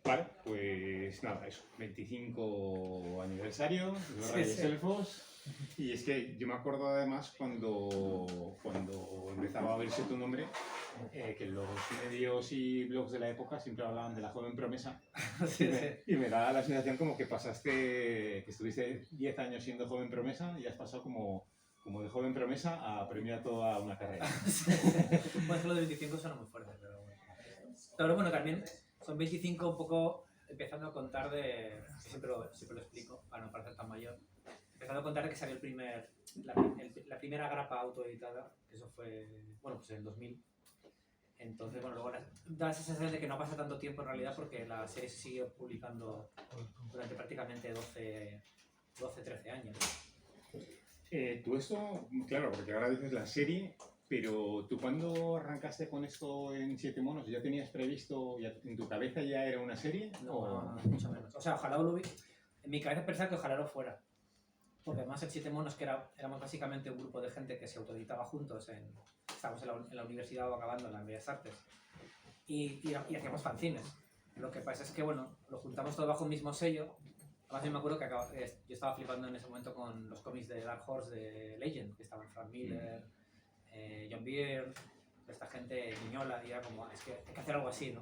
Vale, pues nada, eso, 25 aniversario de los Reyes Elfos. Y es que yo me acuerdo además cuando empezaba a verse tu nombre, que los medios y blogs de la época siempre hablaban de la joven promesa. Y me da la sensación como que que estuviste 10 años siendo joven promesa y has pasado como de joven promesa a premiar toda una carrera. Bueno, lo de 25 suena muy fuerte, pero bueno. Pero bueno, también son 25 un poco empezando a contar de... Siempre lo explico, para no parecer tan mayor. Empezando a contar de que salió la primera grapa autoeditada, que eso fue, bueno, pues en el 2000. Entonces, bueno, luego da la sensación de que no pasa tanto tiempo en realidad porque la serie se siguió publicando durante prácticamente 12-13 años. Tú esto, claro, porque ahora dices la serie, pero tú cuando arrancaste con esto en Siete Monos, ¿ya tenías previsto, en tu cabeza ya era una serie? No, mucho menos. O sea, ojalá lo hubiera. En mi cabeza pensaba que ojalá lo fuera. Porque además el Siete Monos, que éramos básicamente un grupo de gente que se autoeditaba juntos, estábamos en la universidad o acabando en las Bellas Artes, y hacíamos fanzines. Lo que pasa es que, bueno, lo juntamos todo bajo un mismo sello. Además, yo me acuerdo que yo estaba flipando en ese momento con los cómics de Dark Horse de Legend, que estaban Frank Miller, John Byrne, esta gente Miñola, y era como, es que hay que hacer algo así, ¿no?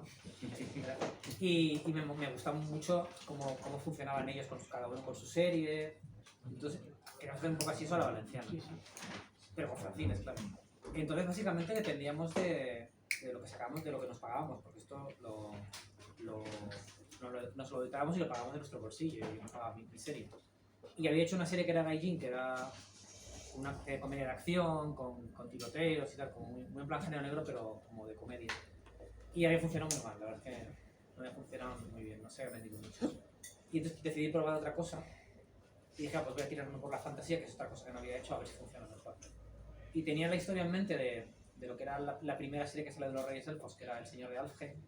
Y me gustaba mucho cómo funcionaban ellos, cada uno con su serie. Entonces, queríamos hacer un poco así eso a la valenciana, pero con fanzines, claro. Entonces, básicamente dependíamos de lo que sacábamos, de lo que nos pagábamos, porque esto nos lo editábamos y lo pagábamos de nuestro bolsillo, y yo me pagaba mi serie. Y había hecho una serie que era Gaijin, que era una comedia de acción, con tiroteos y tal, como muy en plan género negro, pero como de comedia. Y había funcionado muy mal, la verdad es que no había funcionado muy bien, no se había vendido mucho. Y entonces decidí probar otra cosa. Y dije, pues voy a tirarme por la fantasía, que es otra cosa que no había hecho, a ver si funciona mejor. Y tenía la historia en mente de lo que era la primera serie que sale de los Reyes Elfos, que era El Señor de Alfheim.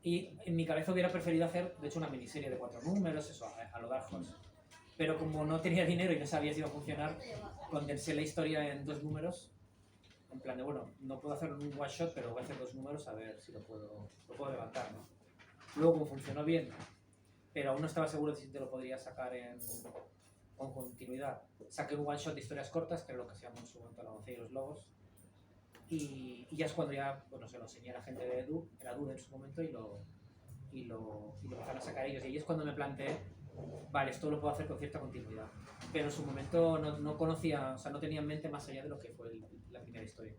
Y en mi cabeza hubiera preferido hacer, de hecho, una miniserie de 4 números, eso, a lo Dark Horse. Pero como no tenía dinero y no sabía si iba a funcionar, condensé la historia en 2 números. En plan de, bueno, no puedo hacer un one shot, pero voy a hacer 2 números a ver si lo puedo levantar, ¿no? Luego, como funcionó bien, pero aún no estaba seguro de si te lo podría sacar con continuidad. Saqué un one shot de historias cortas, que era lo que hacíamos en su momento La Doncella y los Lobos. Y ya es cuando bueno, se lo enseñé a la gente de Edu, era Edu en su momento, y lo empezaron a sacar ellos. Y ahí es cuando me planteé, vale, esto lo puedo hacer con cierta continuidad. Pero en su momento no conocía, o sea, no tenía en mente más allá de lo que fue la primera historia.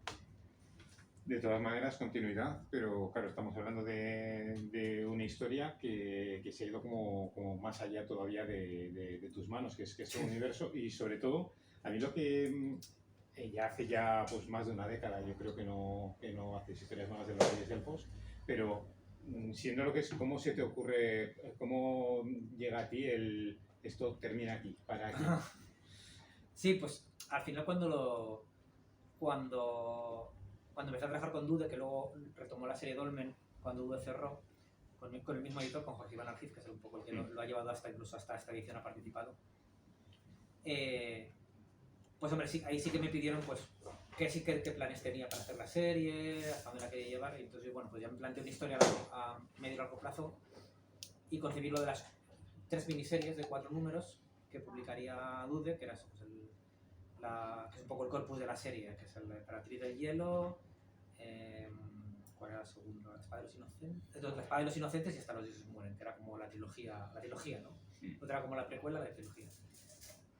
De todas maneras, continuidad, pero claro, estamos hablando de una historia que se ha ido como más allá todavía de tus manos, que es tu universo, y sobre todo, a mí lo que ya hace pues más de una década, yo creo que no haces historias nuevas de los Reyes Elfos, pero siendo lo que es, ¿cómo se te ocurre, cómo llega a ti esto termina aquí, para aquí? Sí, pues al final cuando empecé a trabajar con Dude, que luego retomó la serie Dolmen, cuando Dude cerró, con el mismo editor, con Jorge Iván Argiz, que es un poco el que lo ha llevado incluso hasta esta edición, ha participado. Pues hombre, sí, ahí sí que me pidieron pues qué planes tenía para hacer la serie, hasta dónde la quería llevar, y entonces bueno, pues ya me planteé una historia a medio y largo plazo y concebí lo de las 3 miniseries de 4 números que publicaría Dude, que era pues, que es un poco el corpus de la serie, que es el Emperatriz del Hielo, ¿cuál era el segundo? La Espada de los Inocentes. Entonces, La Espada de los Inocentes y Hasta los Dioses Mueren, que era como la trilogía, ¿no? Otra era como la precuela de la trilogía.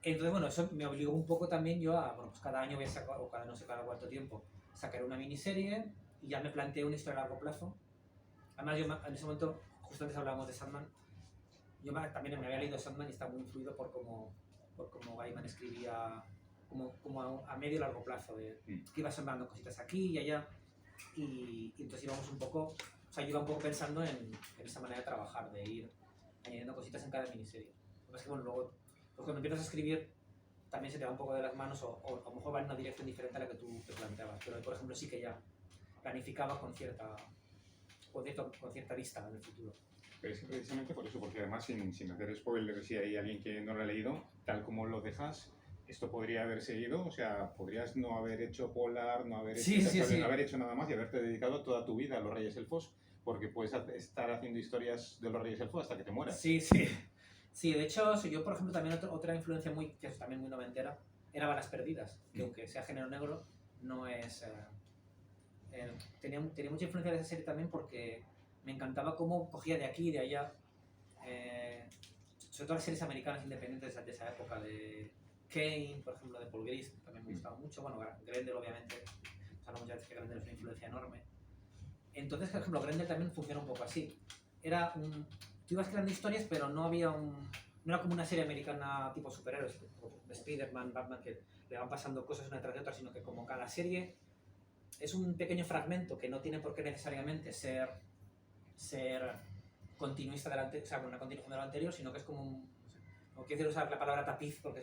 Entonces, bueno, eso me obligó un poco también yo a, bueno, pues cada año voy a sacar, o cada no sé cada cuánto tiempo, sacar una miniserie, y ya me planteé una historia a largo plazo. Además, yo en ese momento, justo antes hablábamos de Sandman, yo también me había leído Sandman y estaba muy influido por cómo Gaiman escribía como a medio y largo plazo, que iba sembrando cositas aquí y allá, y entonces íbamos un poco, o sea, yo iba un poco pensando en esa manera de trabajar, de ir añadiendo cositas en cada miniserie. Lo que pasa es que, bueno, luego, pues cuando empiezas a escribir, también se te va un poco de las manos, o a lo mejor va en una dirección diferente a la que tú te planteabas, pero por ejemplo sí que ya planificaba con cierta vista en el futuro. Pero es que precisamente por eso, porque además sin hacer spoilers, si hay alguien que no lo ha leído, tal como lo dejas, esto podría haber seguido, o sea, podrías no haber hecho Polar, no haber hecho, no haber hecho nada más y haberte dedicado toda tu vida a los Reyes Elfos, porque puedes estar haciendo historias de los Reyes Elfos hasta que te mueras. Sí, sí. Sí, de hecho, yo, por ejemplo, también otra influencia que es también muy noventera, era Balas Perdidas, que aunque sea género negro, no es... tenía mucha influencia de esa serie también porque me encantaba cómo cogía de aquí y de allá, sobre todo las series americanas independientes de esa época, de Kane, por ejemplo, de Paul Gris, que también me gustaba mucho, bueno, Grendel obviamente, se habla muchas veces que Grendel es una influencia enorme. Entonces, por ejemplo, Grendel también funciona un poco así. Tú ibas creando historias, pero no había no era como una serie americana tipo superhéroes, de Spider-Man, Batman, que le van pasando cosas una tras de otra, sino que como cada serie es un pequeño fragmento que no tiene por qué necesariamente ser continuista o sea, una continuación de lo anterior, sino que es como no quiero usar la palabra tapiz porque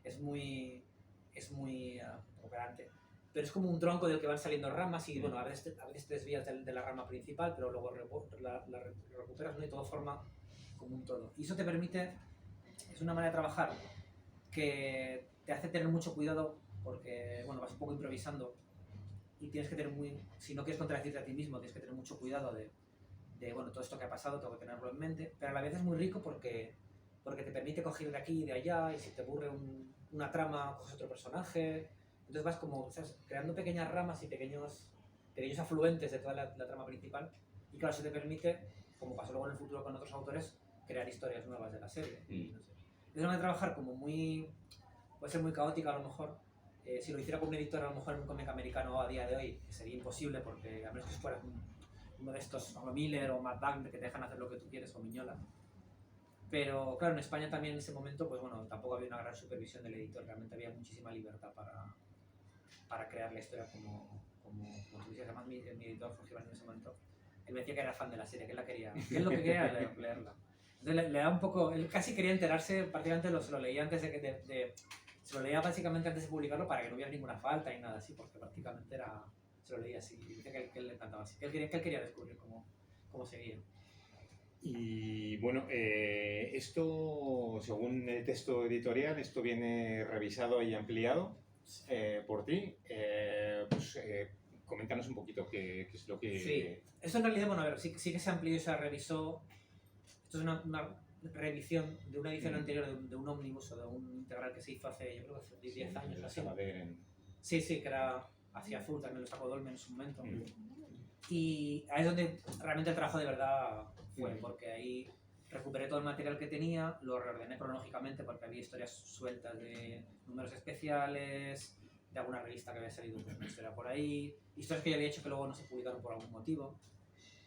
es muy operante, pero es como un tronco del que van saliendo ramas y bueno, a veces te desvías de la rama principal, pero luego la recuperas, ¿no? Y todo forma como un todo. Y eso te permite, es una manera de trabajar que te hace tener mucho cuidado porque, bueno, vas un poco improvisando y tienes que tener si no quieres contradecirte a ti mismo, tienes que tener mucho cuidado de bueno, todo esto que ha pasado tengo que tenerlo en mente, pero a la vez es muy rico porque te permite coger de aquí y de allá, y si te aburre una trama, coges otro personaje, entonces vas como, ¿sabes?, creando pequeñas ramas y pequeños afluentes de toda la trama principal, y claro, eso te permite, como pasó luego en el futuro con otros autores, crear historias nuevas de la serie. No sé. Es una manera de trabajar como puede ser muy caótica a lo mejor. Si lo hiciera con un editor a lo mejor en un cómic americano a día de hoy sería imposible, porque a menos que fueras uno de estos como Miller o Matt Wagner que te dejan hacer lo que tú quieres, o Miñola. Pero claro, en España también en ese momento, pues bueno, tampoco había una gran supervisión del editor, realmente había muchísima libertad para crear la historia como tú dices. Además mi editor, Jorge Iván, en ese momento, él me decía que era fan de la serie, que él lo que quería era leerla. Entonces le da un poco, él casi quería enterarse, prácticamente se lo leía antes se lo leía básicamente antes de publicarlo para que no hubiera ninguna falta ni nada así, porque prácticamente se lo leía así, y dice que él le encantaba así, que él quería descubrir cómo seguía. Y bueno, esto, según el texto editorial, esto viene revisado y ampliado por ti. Coméntanos un poquito qué es lo que... Sí, esto en realidad, bueno, a ver, sí que se amplió y se revisó. Esto es una revisión de una edición anterior de un ómnibus o de un integral que se hizo hace, yo creo que hace 10 años o así. Sí, que era hacia azul, también lo sacó Dolmen en su momento. Y ahí es donde realmente el trabajo de verdad fue, porque ahí recuperé todo el material que tenía, lo reordené cronológicamente porque había historias sueltas de números especiales, de alguna revista que había salido una historia por ahí, historias que yo había hecho que luego no se publicaron por algún motivo.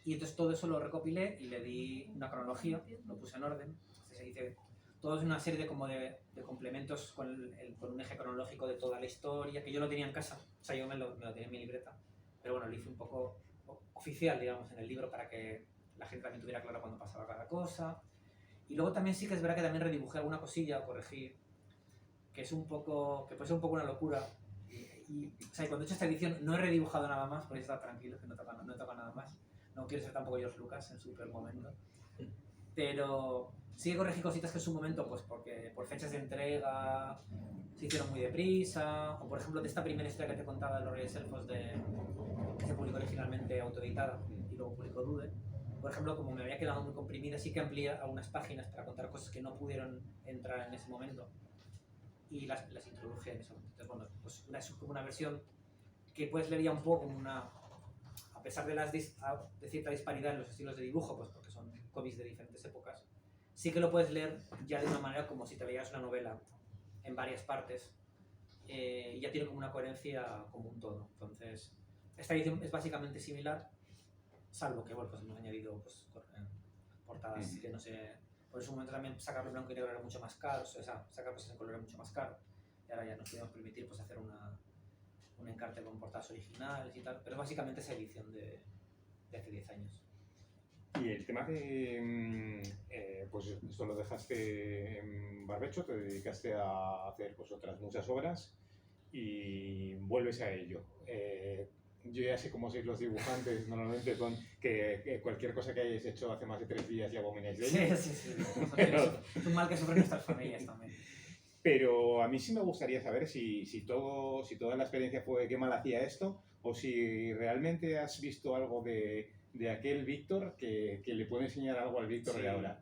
Y entonces todo eso lo recopilé y le di una cronología, lo puse en orden. Se dice, todo es una serie de complementos con un eje cronológico de toda la historia, que yo lo tenía en casa, o sea, yo me lo tenía en mi libreta, pero bueno, lo hice un poco oficial, digamos, en el libro para que la gente también tuviera claro cuándo pasaba cada cosa. Y luego también sí que es verdad que también redibujé alguna cosilla, corregí, que puede ser un poco una locura. O sea, cuando he hecho esta edición no he redibujado nada más, podéis estar tranquilos que no toca nada más. No quiero ser tampoco George Lucas en su peor momento. Pero sí que corregí cositas que en su momento, pues porque por fechas de entrega se hicieron muy deprisa, o por ejemplo de esta primera historia que te contaba de los Reyes Elfos que se publicó originalmente autoeditada y luego publicó Dude. Por ejemplo, como me había quedado muy comprimida, sí que amplié algunas páginas para contar cosas que no pudieron entrar en ese momento y las introduje en ese momento. Entonces, bueno, pues es como una versión que puedes leer ya un poco como a pesar de cierta disparidad en los estilos de dibujo, pues porque son cómics de diferentes épocas, sí que lo puedes leer ya de una manera como si te leyeras una novela en varias partes, y ya tiene como una coherencia como un todo. Entonces, esta edición es básicamente similar, salvo que bueno, pues hemos añadido pues, portadas que no sé. Por ese momento también sacarlo en blanco y negro era mucho más caro, o sea, sacar cosas en color era mucho más caro, y ahora ya nos podemos permitir pues, hacer un encarte con portadas originales y tal, pero básicamente esa edición de hace 10 años. Y el tema de, pues esto lo dejaste en barbecho, te dedicaste a hacer pues, otras muchas obras y vuelves a ello. Yo ya sé cómo sois los dibujantes normalmente con que cualquier cosa que hayáis hecho hace más de 3 días ya abomináis de ello. Sí. Es un mal que sufren nuestras familias también. Pero a mí sí me gustaría saber si toda la experiencia fue qué mal hacía esto o si realmente has visto algo de de aquel Víctor que le puede enseñar algo al Víctor Sí. de ahora.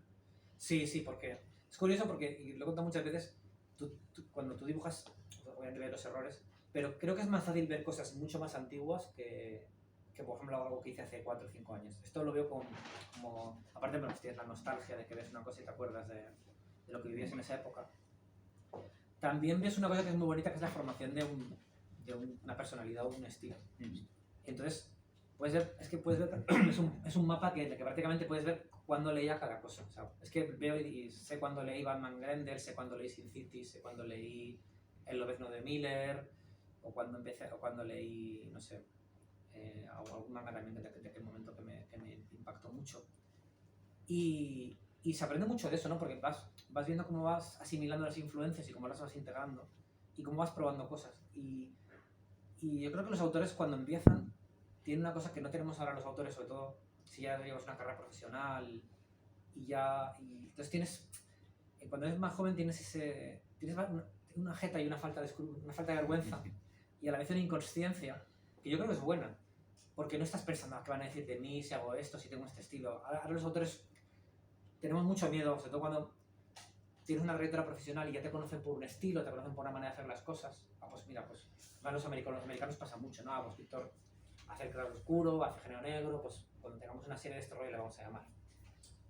Sí, porque es curioso porque, y lo he contado muchas veces, cuando tú dibujas, obviamente ves los errores, pero creo que es más fácil ver cosas mucho más antiguas que por ejemplo, algo que hice hace 4 o 5 años. Esto lo veo como aparte, bueno, tienes la nostalgia de que ves una cosa y te acuerdas de lo que vivías en esa época. También ves una cosa que es muy bonita, que es la formación de una personalidad o un estilo. Entonces, puedes ver, es un mapa que prácticamente puedes ver cuándo leía cada cosa. O sea, es que veo y sé cuándo leí Batman Grendel, sé cuándo leí Sin City, sé cuándo leí El Lobezno de Miller, o cuando leí, no sé, algún manga también de aquel momento que me impactó mucho. Y se aprende mucho de eso, ¿no? Porque vas viendo cómo vas asimilando las influencias y cómo las vas integrando y cómo vas probando cosas. Y yo creo que los autores cuando empiezan tienen una cosa que no tenemos ahora los autores, sobre todo si ya llevas una carrera profesional y entonces cuando eres más joven tienes una jeta y una falta de vergüenza y a la vez una inconsciencia que yo creo que es buena, porque no estás pensando qué van a decir de mí si hago esto, si tengo este estilo. Ahora los autores tenemos mucho miedo, sobre todo cuando tienes una trayectoria profesional y ya te conocen por un estilo, te conocen por una manera de hacer las cosas. Pues mira, pues los americanos pasa mucho, ¿no? Pues Víctor hace el claro oscuro, hace género negro, pues cuando tengamos una serie de este rollo le vamos a llamar.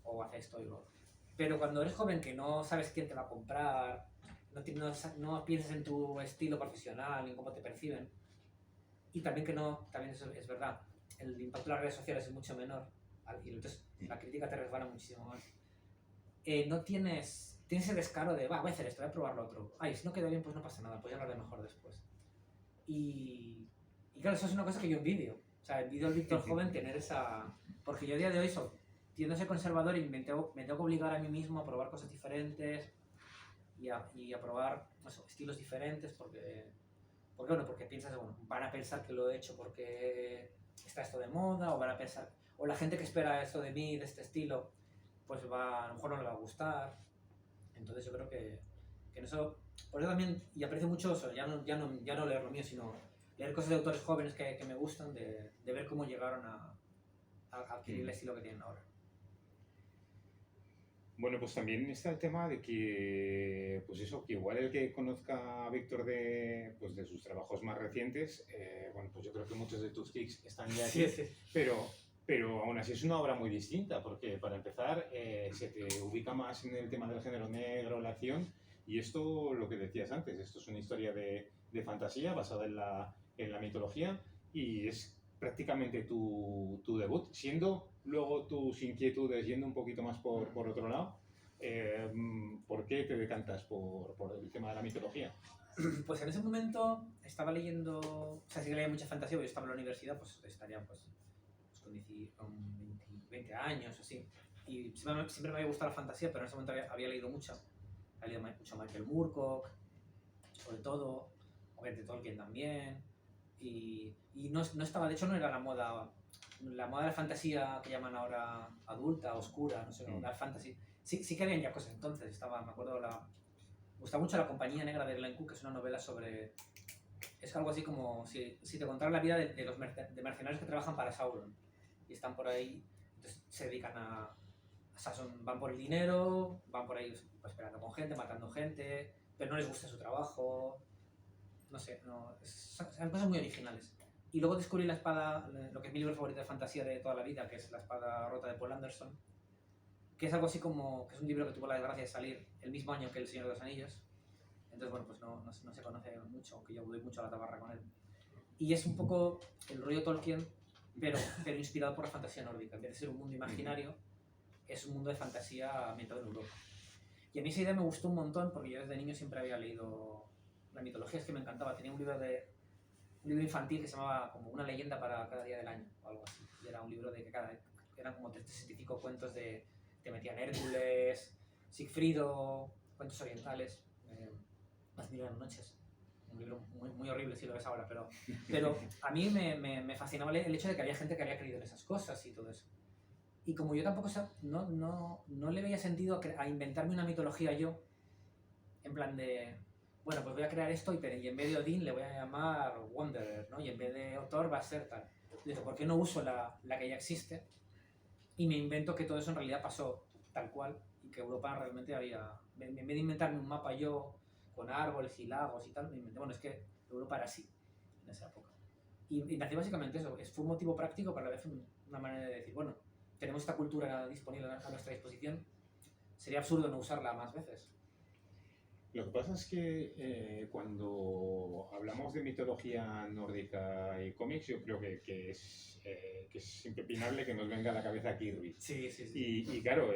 O hace esto y lo otro. Pero cuando eres joven que no sabes quién te va a comprar, no piensas en tu estilo profesional, ni en cómo te perciben, y también también eso es verdad, el impacto de las redes sociales es mucho menor, y entonces la crítica te resbala muchísimo más. No tienes ese descaro de, voy a hacer esto, voy a probar lo otro. Si no queda bien, pues no pasa nada, pues ya lo haré mejor después. Y claro, eso es una cosa que yo envidio. O sea, envidio al Víctor joven tener esa... Porque yo a día de hoy tiendo a ser conservador y me tengo que obligar a mí mismo a probar cosas diferentes y a probar estilos diferentes porque piensas, bueno, van a pensar que lo he hecho porque está esto de moda, o van a pensar, o la gente que espera esto de mí, de este estilo, pues a lo mejor no le va a gustar. Entonces yo creo que en eso, por eso también, y aprecio mucho eso, ya no leer lo mío, sino leer cosas de autores jóvenes que me gustan, de ver cómo llegaron a adquirir el estilo que tienen ahora. Bueno, pues también está el tema de que, pues eso, que igual el que conozca a Víctor de sus trabajos más recientes, bueno, pues yo creo que muchos de tus kicks están ya aquí, Sí. pero aún así es una obra muy distinta, porque para empezar se te ubica más en el tema del género negro, la acción, y esto, lo que decías antes, esto es una historia de fantasía basada en la mitología, y es prácticamente tu debut, siendo luego tus inquietudes yendo un poquito más por otro lado. ¿Por qué te decantas por el tema de la mitología? Pues en ese momento estaba leyendo, o sea, sí que leía mucha fantasía, porque yo estaba en la universidad, pues estaría con 20 años o así. Y siempre me había gustado la fantasía, pero en ese momento había leído mucho. Había leído mucho Michael Moorcock, sobre todo, obviamente Tolkien también. Y no estaba, de hecho no era la moda de la fantasía que llaman ahora adulta, oscura, no sé, dark fantasy. Sí que habían ya cosas entonces, me acuerdo, me gusta mucho La Compañía Negra de Glenn Cook, que es una novela sobre... Es algo así como si te contara la vida de mercenarios que trabajan para Sauron y están por ahí, entonces se dedican van por el dinero, van por ahí pues, peleando con gente, matando gente, pero no les gusta su trabajo, no sé, son cosas muy originales. Y luego descubrí la espada, lo que es mi libro favorito de fantasía de toda la vida, que es La Espada Rota de Paul Anderson, que es algo así como, que es un libro que tuvo la desgracia de salir el mismo año que El Señor de los Anillos. Entonces, bueno, pues no se conoce mucho, aunque yo doy mucho a la tabarra con él. Y es un poco el rollo Tolkien, pero inspirado por la fantasía nórdica. En vez de ser un mundo imaginario, es un mundo de fantasía ambientado en Europa. Y a mí esa idea me gustó un montón, porque yo desde niño siempre había leído la mitología, es que me encantaba. Tenía un libro infantil que se llamaba como Una leyenda para cada día del año, o algo así. Y era un libro de que eran como 365 cuentos te metían Hércules, Sigfrido, cuentos orientales, Las Mil y Una Noches. Un libro muy, muy horrible si lo ves ahora, pero a mí me fascinaba el hecho de que había gente que había creído en esas cosas y todo eso. Y como yo tampoco no le veía sentido a inventarme una mitología yo, en plan de, pues voy a crear esto y en vez de Odín le voy a llamar Wanderer, ¿no? Y en vez de Thor va a ser tal. Dije, ¿por qué no uso la que ya existe? Y me invento que todo eso en realidad pasó tal cual y que Europa realmente había... En vez de inventarme un mapa yo con árboles y lagos y tal, me inventé, bueno, es que Europa era así en esa época. Y nació básicamente eso, fue un motivo práctico, pero a la vez una manera de decir, bueno, tenemos esta cultura disponible a nuestra disposición, sería absurdo no usarla más veces. Lo que pasa es que cuando hablamos de mitología nórdica y cómics, yo creo que es impepinable que nos venga a la cabeza Kirby. Sí, sí, sí. Y claro,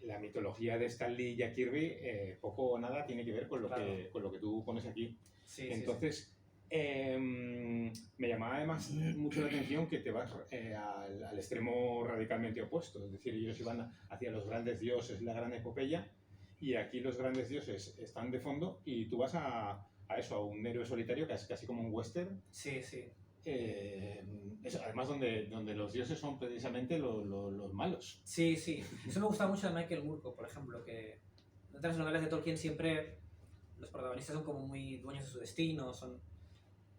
la mitología de Stan Lee y Jack Kirby poco o nada tiene que ver con Claro. con lo que tú pones aquí. Sí, Entonces, me llamaba además mucho la atención que te vas al extremo radicalmente opuesto. Es decir, ellos iban hacia los grandes dioses, la gran epopeya, y aquí los grandes dioses están de fondo y tú vas a eso, a un héroe solitario, casi como un western. Sí, sí. Además donde los dioses son precisamente los malos. Sí, sí. Eso me gusta mucho de Michael Moorcock, por ejemplo, que en otras novelas de Tolkien siempre los protagonistas son como muy dueños de su destino,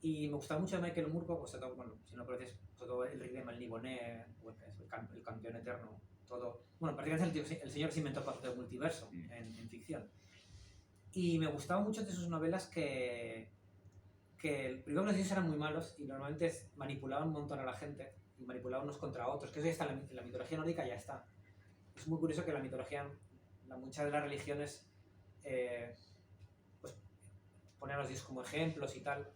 y me gusta mucho de Michael Moorcock, pues, bueno, si no conoces, todo el rey de Malniboné, el campeón eterno, todo. Bueno, prácticamente el señor que se inventó el concepto de multiverso en ficción. Y me gustaba mucho de sus novelas que primero los dioses eran muy malos y normalmente manipulaban un montón a la gente y manipulaban unos contra otros, que eso ya está en la mitología nórdica, ya está. Es muy curioso que la mitología, muchas de las religiones, pues ponen a los dioses como ejemplos y tal,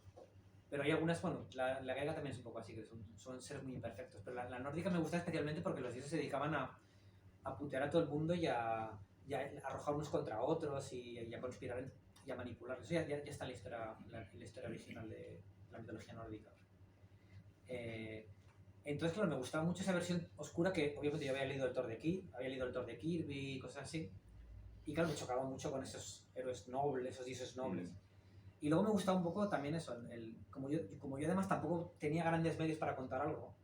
pero hay algunas, bueno, la griega también es un poco así, que son seres muy imperfectos, pero la nórdica me gusta especialmente porque los dioses se dedicaban a putear a todo el mundo y a arrojar unos contra otros y a conspirar y a manipular. Eso ya está en la historia original de la mitología nórdica. Entonces, claro, me gustaba mucho esa versión oscura que obviamente yo había leído el Thor de Kirby y cosas así. Y claro, me chocaba mucho con esos héroes nobles, esos dioses nobles. Y luego me gustaba un poco también eso, como yo además tampoco tenía grandes medios para contar algo,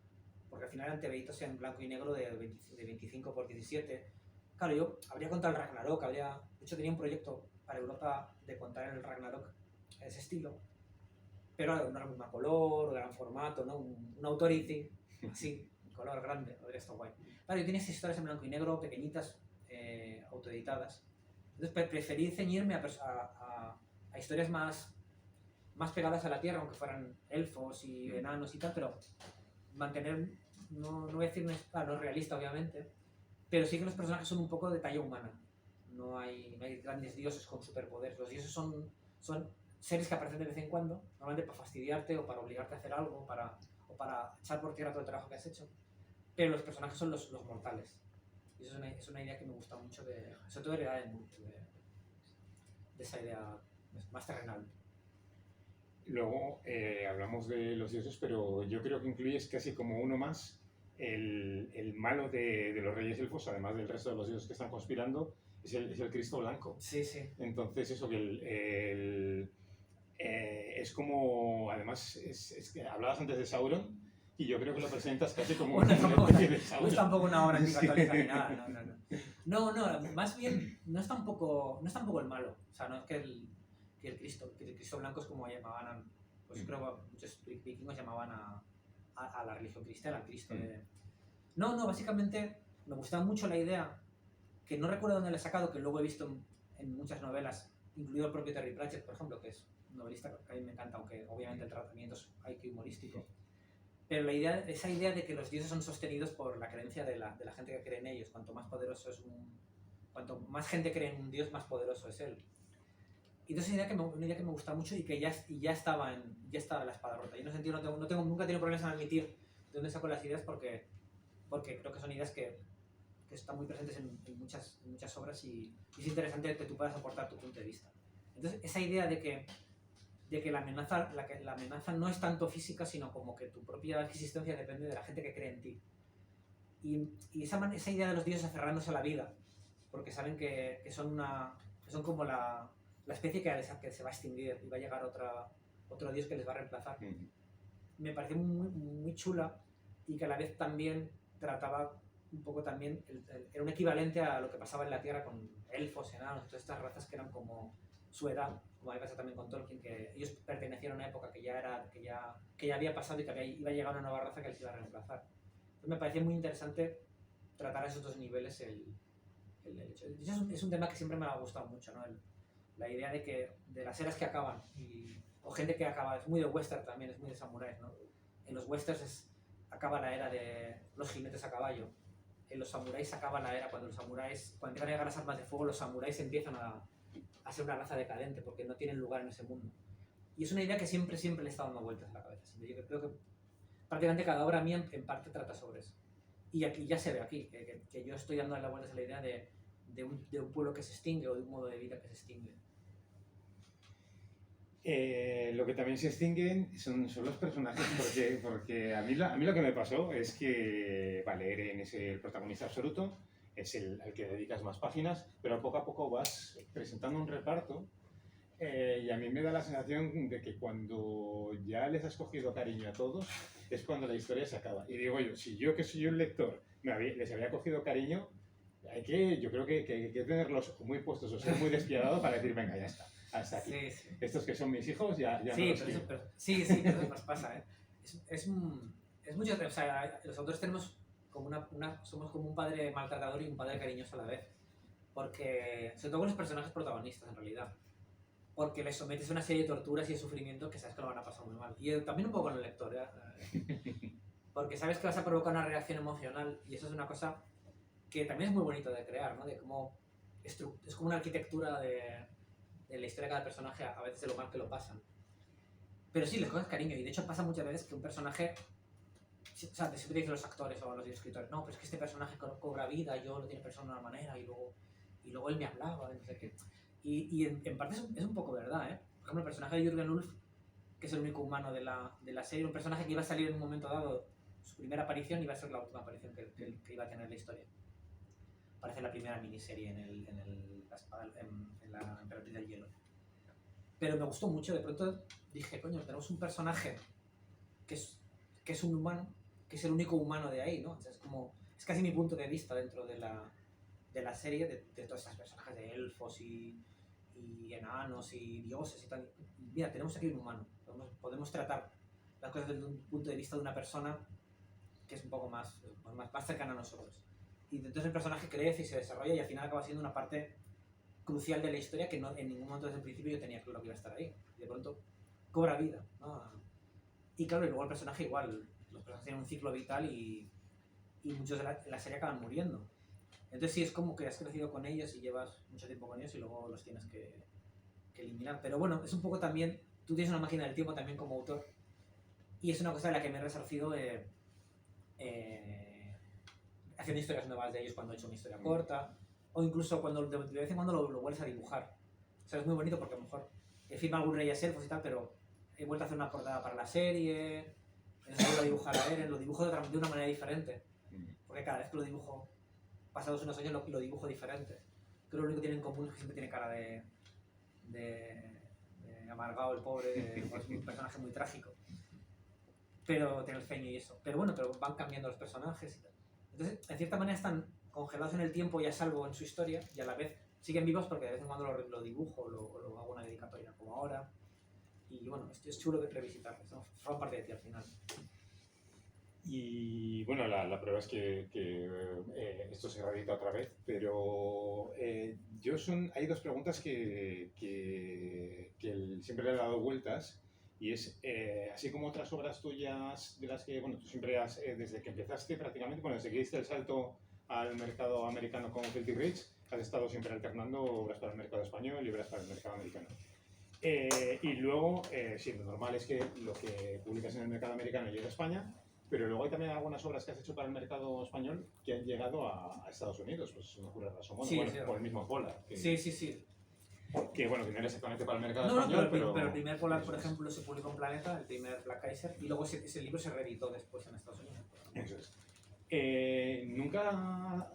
porque al final eran TVitos en blanco y negro de 25 por 17. Claro, yo habría contado el Ragnarok, de hecho tenía un proyecto para Europa de contar el Ragnarok en ese estilo, pero no era el mismo color, gran formato, ¿no? Un authority, así, un color grande, habría estado guay. Claro, yo tenía esas historias en blanco y negro, pequeñitas, autoeditadas. Entonces preferí ceñirme a historias más pegadas a la tierra, aunque fueran elfos y enanos y tal, pero mantener, no voy a decir, no es realista obviamente, pero sí que los personajes son un poco de talla humana. No hay grandes dioses con superpoderes. Los dioses son seres que aparecen de vez en cuando, normalmente para fastidiarte o para obligarte a hacer algo, o para echar por tierra todo el trabajo que has hecho. Pero los personajes son los mortales. Y eso es una idea que me gusta mucho, sobre todo heredada de esa idea más terrenal. Luego hablamos de los dioses, pero yo creo que incluyes casi como uno más el malo de los reyes elfos, además del resto de los dioses que están conspirando, es el Cristo Blanco. Sí, sí. Entonces eso que es como, además, es que hablabas antes de Sauron, y yo creo que lo presentas casi como bueno, de Sauron. No es tampoco una obra anticatólica ni nada, no, más bien no es tampoco el malo, o sea, no es que el Cristo Blanco es como llamaban, pues creo que muchos vikingos llamaban a la religión cristiana, al Cristo. No, básicamente me gustaba mucho la idea, que no recuerdo dónde la he sacado, que luego he visto en muchas novelas, incluido el propio Terry Pratchett, por ejemplo, que es un novelista que a mí me encanta, aunque obviamente el tratamiento es que humorístico. Pero esa idea de que los dioses son sostenidos por la creencia de la gente que cree en ellos. Cuanto más poderoso cuanto más gente cree en un dios, más poderoso es él. Y entonces es una idea que me gusta mucho y que ya estaba en la espada rota. Yo en ese sentido nunca he tenido problemas en admitir de dónde saco las ideas porque creo que son ideas que están muy presentes en muchas obras y es interesante que tú puedas aportar tu punto de vista. Entonces esa idea de que la amenaza no es tanto física, sino como que tu propia existencia depende de la gente que cree en ti. Y esa idea de los dioses aferrándose a la vida, porque saben que son como la especie que se va a extinguir y va a llegar otro dios que les va a reemplazar. Me pareció muy, muy chula y que a la vez también trataba un poco también, era un equivalente a lo que pasaba en la Tierra con elfos, enanos, todas estas razas que eran como su edad, como me pasa también con Tolkien, que ellos pertenecían a una época que ya había pasado y que iba a llegar una nueva raza que les iba a reemplazar. Entonces me parecía muy interesante tratar a esos dos niveles el hecho. Es un tema que siempre me ha gustado mucho, ¿no? La idea de las eras que acaban, o gente que acaba, es muy de western también, es muy de samuráis, ¿no? En los westerns acaba la era de los jinetes a caballo. En los samuráis acaba la era cuando empiezan a llegar las armas de fuego, los samuráis empiezan a ser una raza decadente porque no tienen lugar en ese mundo. Y es una idea que siempre le está dando vueltas en la cabeza. Yo creo que prácticamente cada obra mía en parte trata sobre eso. Y aquí ya se ve aquí, que yo estoy dando las vueltas a la idea de un pueblo que se extingue o de un modo de vida que se extingue. Lo que también se extinguen son los personajes, porque a mí lo que me pasó es que, vale, Eren es el protagonista absoluto, es al que dedicas más páginas, pero poco a poco vas presentando un reparto y a mí me da la sensación de que cuando ya les has cogido cariño a todos es cuando la historia se acaba. Y digo yo, si yo que soy un lector les había cogido cariño, yo creo que hay que tenerlos muy puestos o ser muy despiadado para decir, venga, ya está. Hasta aquí. Sí, sí. Estos que son mis hijos ya Sí, no los pero quiero. pero eso nos pasa, ¿eh? Es mucho, o sea, los autores tenemos como somos como un padre maltratador y un padre cariñoso a la vez. Porque, sobre todo con los personajes protagonistas, en realidad. Porque les sometes a una serie de torturas y de sufrimiento que sabes que lo van a pasar muy mal. Y también un poco con el lector, ¿eh? Porque sabes que vas a provocar una reacción emocional y eso es una cosa que también es muy bonito de crear, ¿no? De cómo es como una arquitectura de la historia de cada personaje, a veces de lo mal que lo pasan. Pero sí, les coges cariño, y de hecho pasa muchas veces que un personaje, o sea, siempre dicen los actores o los escritores, no, pero es que este personaje cobra vida, yo lo tiene persona de una manera, y luego él me hablaba, no sé qué. Y en parte es un poco verdad, ¿eh? Por ejemplo, el personaje de Jürgen Ulf, que es el único humano de la serie, un personaje que iba a salir en un momento dado, su primera aparición iba a ser la última aparición que iba a tener la historia. Parece la primera miniserie en la Emperatriz del Hielo. Pero me gustó mucho, de pronto dije, coño, tenemos un personaje que es un humano, que es el único humano de ahí, ¿no? O sea, es casi mi punto de vista dentro de la serie, de todos estos personajes de elfos y enanos y dioses y tal. Y mira, tenemos aquí un humano, podemos tratar las cosas desde un punto de vista de una persona que es un poco más cercana a nosotros. Y entonces el personaje crece y se desarrolla y al final acaba siendo una parte crucial de la historia que en ningún momento desde el principio yo tenía claro que iba a estar ahí. Y de pronto cobra vida, ¿no? Y claro, y luego el personaje igual, los personajes tienen un ciclo vital y muchos de la serie acaban muriendo. Entonces sí, es como que has crecido con ellos y llevas mucho tiempo con ellos y luego los tienes que eliminar. Pero bueno, es un poco también, tú tienes una máquina del tiempo también como autor y es una cosa de la que me he resarcido haciendo historias nuevas de ellos cuando he hecho una historia corta o incluso cuando de vez en cuando lo vuelves a dibujar. O sea, es muy bonito porque a lo mejor he firmado algún Reyes Elfos y tal, pero he vuelto a hacer una portada para la serie, vuelvo a dibujar a Eren, lo dibujo de una manera diferente. Porque cada vez que lo dibujo, pasados unos años, lo dibujo diferente. Creo que lo único que tiene en común es que siempre tiene cara de amargado el pobre, es un personaje muy trágico. Pero tiene el ceño y eso. Pero bueno, pero van cambiando los personajes y tal. Entonces, en cierta manera están congelados en el tiempo y a salvo en su historia y a la vez siguen vivos porque de vez en cuando lo dibujo o lo hago una dedicatoria como ahora. Y bueno, esto es chulo de revisitarlos, ¿no? Forma parte de ti al final. Y bueno, la prueba es que esto se reedita otra vez, pero hay dos preguntas que siempre le he dado vueltas y es, así como otras obras tuyas de las que, bueno, tú siempre has, desde que empezaste prácticamente, bueno, desde que diste el salto al mercado americano con Filthy Rich, has estado siempre alternando obras para el mercado español y obras para el mercado americano. Y luego, siendo normal es que lo que publicas en el mercado americano llegue a España, pero luego hay también algunas obras que has hecho para el mercado español que han llegado a Estados Unidos, pues se me ocurre Rasomón, Sí, bueno, sí, por el mismo Polar. Sí. Que bueno, que no era exactamente para el mercado No, español, pero el primer Polar, por ejemplo, se publicó en Planeta, el primer Black Kaiser, y luego ese libro se reeditó después en Estados Unidos. Eso es. ¿Nunca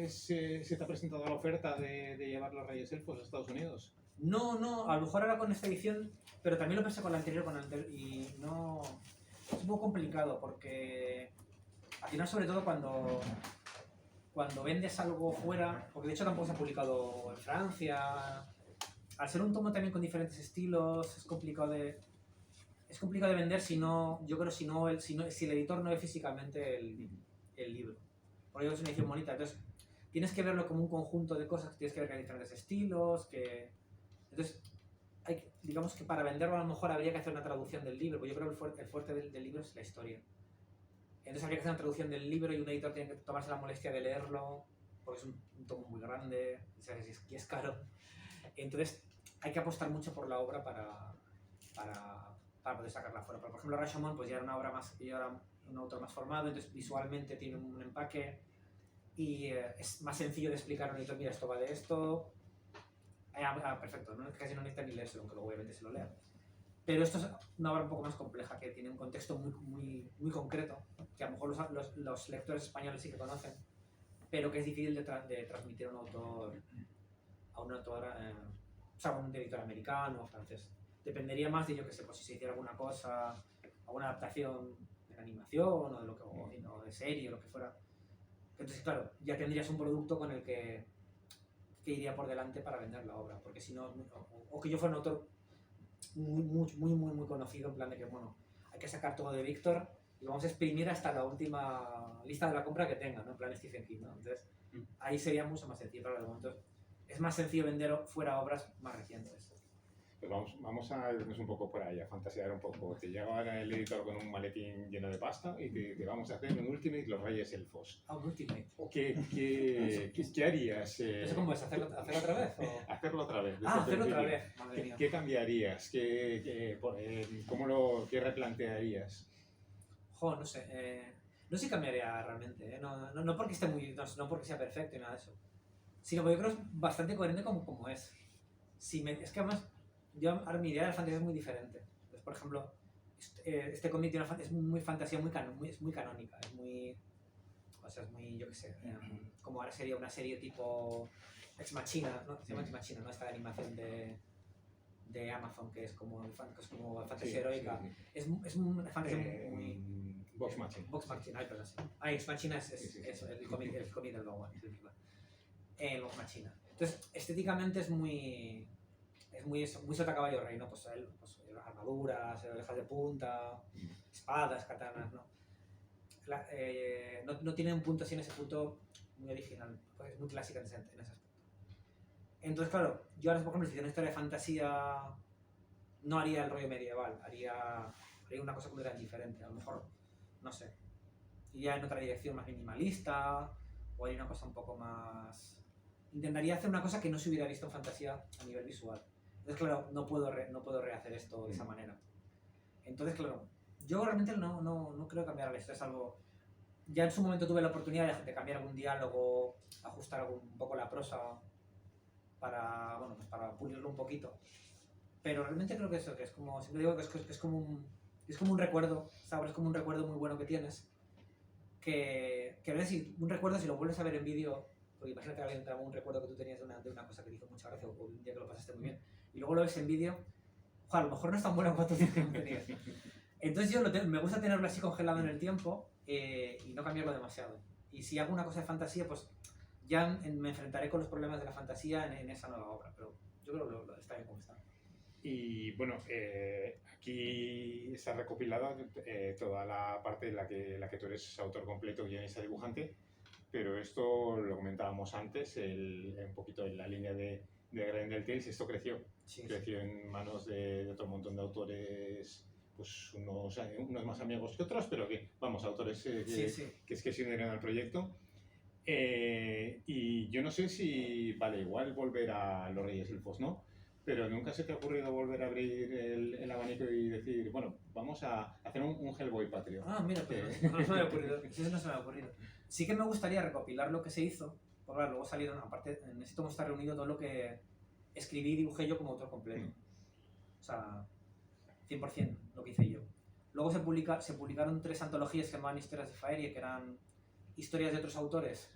se te ha presentado la oferta de llevar los Reyes Elfos a Estados Unidos? No, a lo mejor ahora con esta edición, pero también lo pensé con la anterior, y no... Es un poco complicado porque al final, sobre todo cuando vendes algo fuera, porque de hecho tampoco se ha publicado en Francia, al ser un tomo también con diferentes estilos, es complicado de vender si no, yo creo, si el editor no ve físicamente el libro. Porque es una edición bonita, entonces tienes que verlo como un conjunto de cosas, tienes que ver que hay diferentes estilos, entonces digamos que para venderlo a lo mejor habría que hacer una traducción del libro, porque yo creo que el fuerte del libro es la historia. Entonces habría que hacer una traducción del libro y un editor tiene que tomarse la molestia de leerlo, porque es un tomo muy grande, y es caro. Entonces hay que apostar mucho por la obra para poder sacarla fuera. Pero, por ejemplo, Rashomon pues ya era una obra más, ya era un autor más formado, entonces visualmente tiene un empaque y es más sencillo de explicar a un editor, mira, esto va de esto. Perfecto, ¿no? Casi no necesita ni leerse, aunque luego obviamente se lo lean. Pero esto es una obra un poco más compleja, que tiene un contexto muy concreto, que a lo mejor los lectores españoles sí que conocen, pero que es difícil de transmitir a un autor, o sea, a un editor americano o francés. Dependería más de, yo que sé, pues si se hiciera alguna cosa, alguna adaptación de animación o de serie o lo que fuera. Entonces, claro, ya tendrías un producto con el que iría por delante para vender la obra, porque si no, o que yo fuera un autor muy conocido, en plan de que, bueno, hay que sacar todo de Víctor y vamos a exprimir hasta la última lista de la compra que tenga, ¿no? En plan Stephen King, ¿no? Entonces, ahí sería mucho más sencillo, pero de momento es más sencillo vender fuera obras más recientes. Pues vamos a irnos un poco por ahí, a fantasear un poco. Te llega ahora el editor con un maletín lleno de pasta y te vamos a hacer un Ultimate Los Reyes Elfos. Un Ultimate. ¿Qué harías? ¿Eso cómo es? ¿Hacerlo otra vez? ¿O? Hacerlo otra vez. Hacerlo otra vez. Madre mía. ¿Qué cambiarías? ¿Qué replantearías? No sé. No sé si cambiaría realmente. No porque esté no porque sea perfecto y nada de eso. Sino porque yo creo que es bastante coherente como es. Es que además, ahora mi idea de la fantasía es muy diferente. Entonces, por ejemplo, este cómic es muy fantasía, es muy canónica. Es muy, yo qué sé, como ahora sería una serie tipo Ex Machina, ¿no? Se llama Ex Machina, ¿no? Esta animación de Amazon, que es como fantasía heroica. Sí. Es una fantasía muy... Vox Machina. Vox Machina, perdón, sí. Ex Machina es el cómic del Logan, Vox Machina. Entonces, estéticamente es muy sota caballo rey, ¿no? Pues armaduras, orejas de punta, espadas, katanas, ¿no? No tiene un punto así, en ese punto muy original, pues es muy clásica en ese aspecto. Entonces, claro, yo ahora, por ejemplo, si hiciera una historia de fantasía, no haría el rollo medieval, haría una cosa completamente diferente. A lo mejor, no sé, iría en otra dirección más minimalista, o haría una cosa un poco más... Intentaría hacer una cosa que no se hubiera visto en fantasía a nivel visual. Entonces, claro, no puedo rehacer esto de esa manera. Entonces, claro, yo realmente no creo cambiar esto, es algo... Ya en su momento tuve la oportunidad de cambiar algún diálogo, ajustar un poco la prosa para pulirlo un poquito. Pero realmente creo que eso, que es como... Siempre digo que es como un recuerdo, ¿sabes? Es como un recuerdo muy bueno que tienes. Que a veces un recuerdo, si lo vuelves a ver en vídeo, porque imagínate que alguien te haga un recuerdo que tú tenías de una cosa que te hizo mucha gracia o un día que lo pasaste muy bien, y luego lo ves en vídeo, a lo mejor no es tan bueno como tú tenías. Entonces yo me gusta tenerlo así congelado en el tiempo y no cambiarlo demasiado. Y si hago una cosa de fantasía, pues ya me enfrentaré con los problemas de la fantasía en esa nueva obra, pero yo creo que está bien como está. Y bueno, aquí está recopilada toda la parte en la que tú eres autor completo, guionista, dibujante, pero esto lo comentábamos antes, un poquito en la línea de Grendel Tales, esto creció en manos de otro montón de autores, pues unos más amigos que otros, pero que, vamos, autores que se unieron al proyecto. Y yo no sé si, vale, igual volver a Los Reyes Elfos, ¿no? Pero ¿nunca se te ha ocurrido volver a abrir el abanico y decir, bueno, vamos a hacer un Hellboy patrio? Mira, pues no se me había ocurrido. Eso no se me había ocurrido. Sí que me gustaría recopilar lo que se hizo, porque claro, luego salieron, aparte, en ese tomo está reunido todo lo que escribí y dibujé yo como autor completo. O sea, 100% lo que hice yo. Luego se publicaron 3 antologías que se llamaban Historias de Faerie, que eran historias de otros autores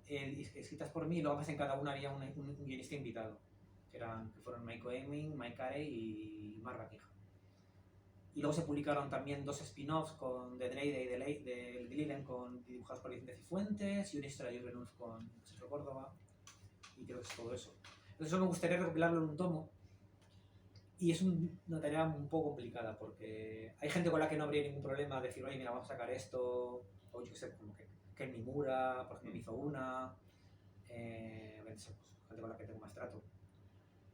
escritas por mí, y luego en cada una había un guionista invitado, que fueron Mike Oeming, Mike Carey y Mark Ratija. Y luego se publicaron también 2 spin-offs de Dreyde y de Gillen, dibujados por Vicente Cifuentes, y una historia de Jürgen Ulf con Sergio Córdoba, y creo que es todo eso. Entonces eso me gustaría recopilarlo en un tomo. Y es una tarea un poco complicada porque hay gente con la que no habría ningún problema decir, oye, mira, vamos a sacar esto, o yo qué sé, como que Ken Nimura, por ejemplo, me hizo una, pues, gente con la que tengo más trato.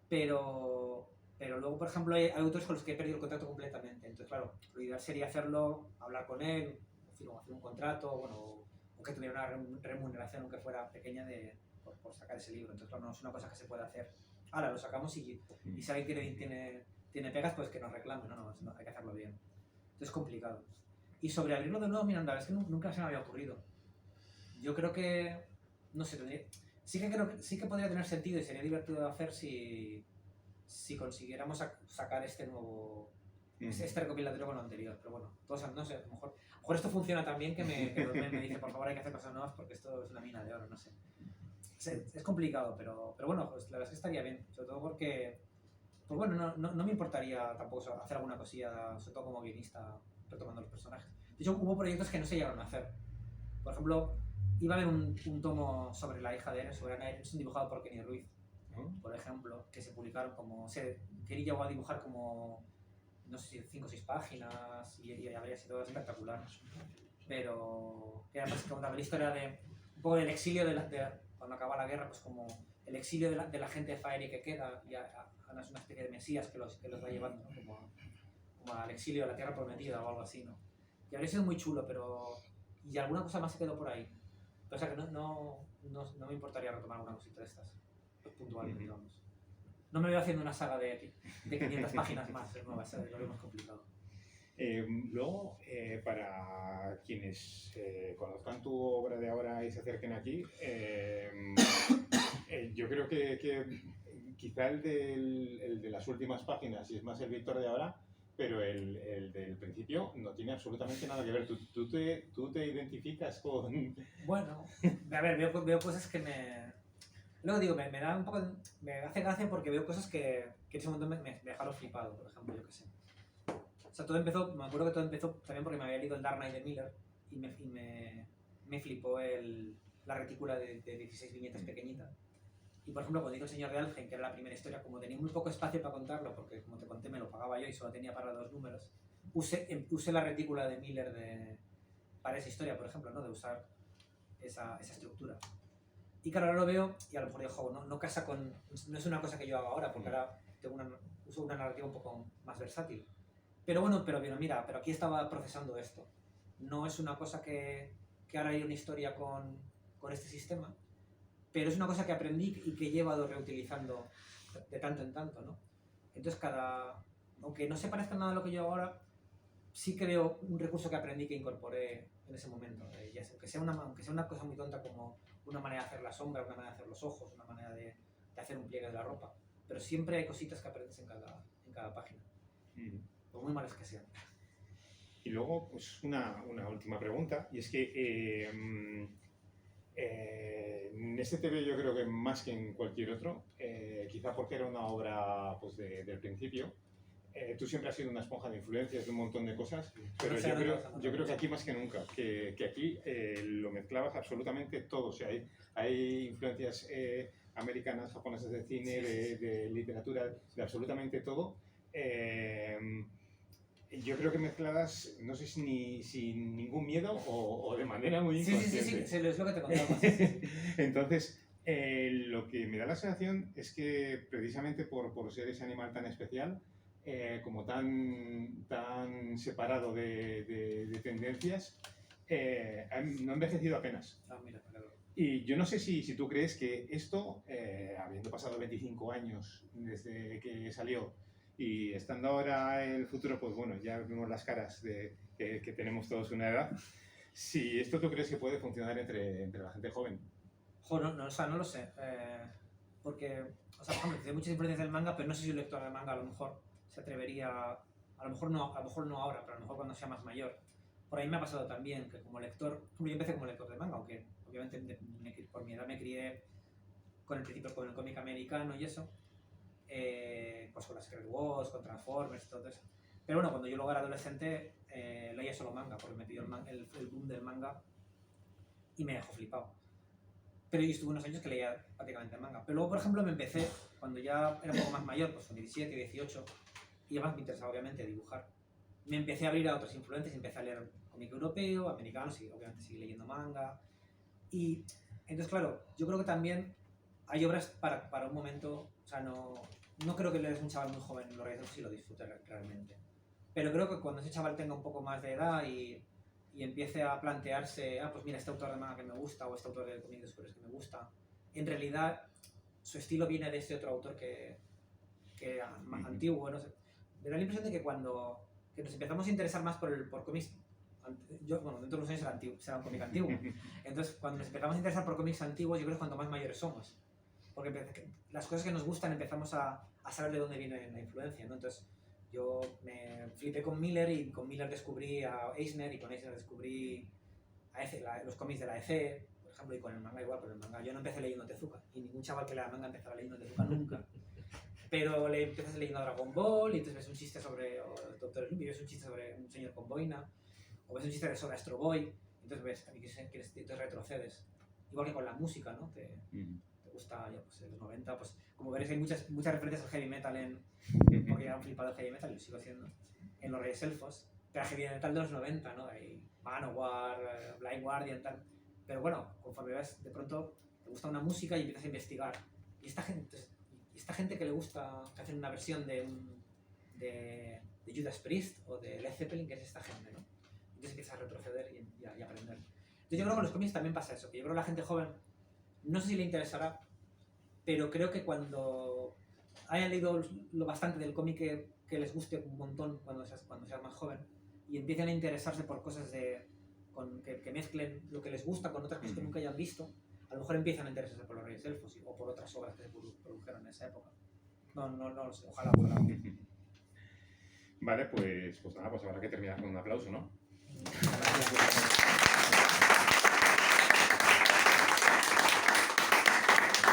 Pero luego, por ejemplo, hay autores con los que he perdido el contacto completamente. Entonces, claro, lo ideal sería hacerlo, hablar con él, hacer un contrato, bueno, o que tuviera una remuneración, aunque fuera pequeña, por sacar ese libro. Entonces, claro, no es una cosa que se puede hacer. Ahora lo sacamos y si alguien tiene pegas, pues que nos reclame, no, hay que hacerlo bien. Entonces es complicado. Y sobre abrirlo de nuevo, mira, la verdad es que nunca se me había ocurrido. Yo creo que, no sé, sí que podría tener sentido y sería divertido de hacer si consiguiéramos sacar este nuevo, este recopilatorio con lo anterior. Pero bueno, todos, no sé, a lo mejor esto funciona tan bien que me dice, por favor, hay que hacer cosas nuevas porque esto es una mina de oro, no sé. Es complicado, pero bueno, pues la verdad es que estaría bien, sobre todo porque, pues bueno, no me importaría tampoco hacer alguna cosilla, sobre todo como guionista, retomando los personajes. De hecho, hubo proyectos que no se llegaron a hacer. Por ejemplo, iba a haber un tomo sobre la hija de Eren, sobre Anna Eren, dibujado por Kenny Ruiz, por ejemplo, que se publicaron como, Kenny llegó a dibujar como, no sé si 5 o 6 páginas y habría sido espectacular. Pero que era básicamente la historia de un poco del exilio cuando acaba la guerra, pues como el exilio de la gente de Faerie que queda y Ana es una especie de mesías que los va llevando, ¿no? como al exilio de la tierra prometida o algo así, ¿no? Y habría sido muy chulo, pero y alguna cosa más se quedó por ahí. O sea que no me importaría retomar alguna cosita de estas, pues, puntualmente, digamos. No me veo haciendo una saga de 500 páginas más, no va a ser lo más complicado. Luego, para quienes conozcan tu obra de ahora y se acerquen aquí, yo creo que quizá el de las últimas páginas, y es más el Víctor de ahora, pero el del principio no tiene absolutamente nada que ver. ¿Tú te identificas con...? Bueno, a ver, veo cosas que luego digo, me da un poco... Me hace gracia porque veo cosas que en ese momento me dejaron flipado, por ejemplo, yo qué sé. O sea, me acuerdo que todo empezó también porque me había leído el Dark Knight de Miller y me flipó la retícula de 16 viñetas pequeñita. Y por ejemplo, cuando hizo El Señor de Algen, que era la primera historia, como tenía muy poco espacio para contarlo, porque como te conté me lo pagaba yo y solo tenía para 2 números, usé la retícula de Miller para esa historia, por ejemplo, ¿no? De usar esa estructura. Y claro, ahora lo veo y a lo mejor digo, no casa con... No es una cosa que yo haga ahora, porque ahora uso una narrativa un poco más versátil. Pero bueno, pero mira, pero aquí estaba procesando esto. No es una cosa que ahora hay una historia con este sistema, pero es una cosa que aprendí y que he llevado reutilizando de tanto en tanto, ¿no? Entonces aunque no se parezca nada a lo que yo hago ahora, sí que veo un recurso que aprendí que incorporé en ese momento. Aunque sea una cosa muy tonta como una manera de hacer la sombra, una manera de hacer los ojos, una manera de hacer un pliegue de la ropa, pero siempre hay cositas que aprendes en cada página. Por muy malas que sean. Y luego, pues una última pregunta, y es que en este TV yo creo que más que en cualquier otro, quizá porque era una obra pues, del principio, tú siempre has sido una esponja de influencias de un montón de cosas, pero yo creo que aquí más que nunca, que aquí lo mezclabas absolutamente todo, o sea, hay influencias americanas, japonesas de cine, de literatura, de absolutamente todo. Yo creo que mezcladas, no sé si sin ningún miedo o de manera muy inconsciente. Sí, es lo que te contaba. Entonces, lo que me da la sensación es que precisamente por ser ese animal tan especial, como tan separado de tendencias, no ha envejecido apenas. Mira, claro. Y yo no sé si tú crees que esto, habiendo pasado 25 años desde que salió, y estando ahora en el futuro, pues bueno, ya vemos las caras que tenemos todos una edad. Si esto tú crees que puede funcionar entre la gente joven. No lo sé. Porque, o sea, hombre, tiene muchas influencias del manga, pero no sé si un lector de manga a lo mejor se atrevería, a lo mejor no ahora, pero a lo mejor cuando sea más mayor. Por ahí me ha pasado también que como lector, yo empecé como lector de manga, aunque obviamente por mi edad me crié con el principio con el cómic americano y eso. Pues con las Secret Wars, con Transformers, todo eso. Pero bueno, cuando yo luego era adolescente leía solo manga, porque me pidió el boom del manga y me dejó flipado. pero yo estuve unos años que leía prácticamente manga. Pero luego, por ejemplo, me empecé, cuando ya era un poco más mayor, pues con 17, 18, y además me interesaba obviamente dibujar. Me empecé a abrir a otras influencias, empecé a leer cómic europeo, americano, sí, obviamente seguí leyendo manga. Y entonces, claro, yo creo que también hay obras para un momento, o sea, no creo que lees un chaval muy joven Los Reyes Elfos y lo disfrute realmente. Pero creo que cuando ese chaval tenga un poco más de edad y empiece a plantearse, pues mira, este autor de manga que me gusta o este autor de cómic de superhéroes que me gusta, en realidad su estilo viene de ese otro autor que más antiguo, no sé. Me da la impresión de que cuando nos empezamos a interesar más por cómics, yo, bueno, dentro de unos años será un cómic antiguo, entonces cuando nos empezamos a interesar por cómics antiguos, yo creo que es cuanto más mayores somos, porque las cosas que nos gustan empezamos a saber de dónde viene la influencia, ¿no? Entonces yo me flipé con Miller y con Miller descubrí a Eisner y con Eisner descubrí los cómics de la EC, por ejemplo, y con el manga igual, pero el manga yo no empecé leyendo Tezuka y ningún chaval que lea manga empezará leyendo Tezuka nunca. Pero le empiezas leyendo Dragon Ball y entonces ves un chiste sobre Doctor Slump y ves un chiste sobre un señor con boina o ves un chiste sobre Astro Boy, entonces ves y te retrocedes. Igual que con la música, ¿no? Te gusta ya, pues, en los 90, pues como veréis hay muchas referencias al heavy metal porque era un flipado de heavy metal y lo sigo haciendo, en Los Reyes Elfos, pero heavy metal de los 90, ¿no? Hay Manowar, Blind Guardian, tal. Pero bueno, conforme ves, de pronto te gusta una música y empiezas a investigar. Y esta gente que le gusta, que hacen una versión de Judas Priest o de Led Zeppelin, que es esta gente, ¿no? Entonces empiezas a retroceder y aprender. Entonces yo creo que con los cómics también pasa eso, que yo creo que la gente joven, no sé si le interesará, pero creo que cuando hayan leído lo bastante del cómic que les guste un montón cuando seas más joven y empiecen a interesarse por cosas que mezclen lo que les gusta con otras cosas que nunca hayan visto, a lo mejor empiezan a interesarse por Los Reyes Elfos o por otras obras que se produjeron en esa época. No lo sé, ojalá. Vale, pues nada, pues habrá que terminar con un aplauso, ¿no? Gracias.